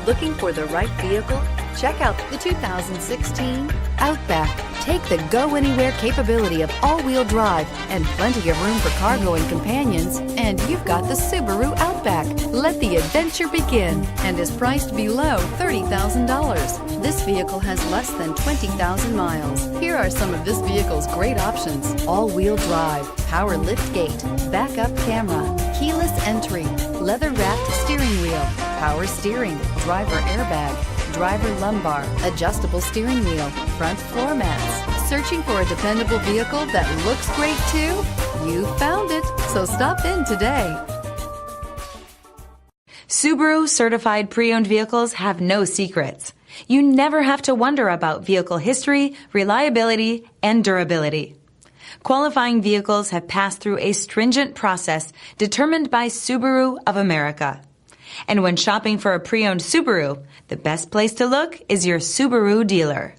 Looking for the right vehicle? Check out the 2016 Outback. Take the go-anywhere capability of all-wheel drive and plenty of room for cargo and companions, and you've got the Subaru Outback. Let the adventure begin, and is priced below $30,000. This vehicle has less than 20,000 miles. Here are some of this vehicle's great options: all-wheel drive, power lift gate, backup camera, keyless entry, leather-wrapped steering wheel, power steering, driver airbag, driver lumbar, adjustable steering wheel, front floor mats. Searching for a dependable vehicle that looks great too? You found it, so stop in today. Subaru certified pre-owned vehicles have no secrets. You never have to wonder about vehicle history, reliability, and durability. Qualifying vehicles have passed through a stringent process determined by Subaru of America. And when shopping for a pre-owned Subaru, the best place to look is your Subaru dealer.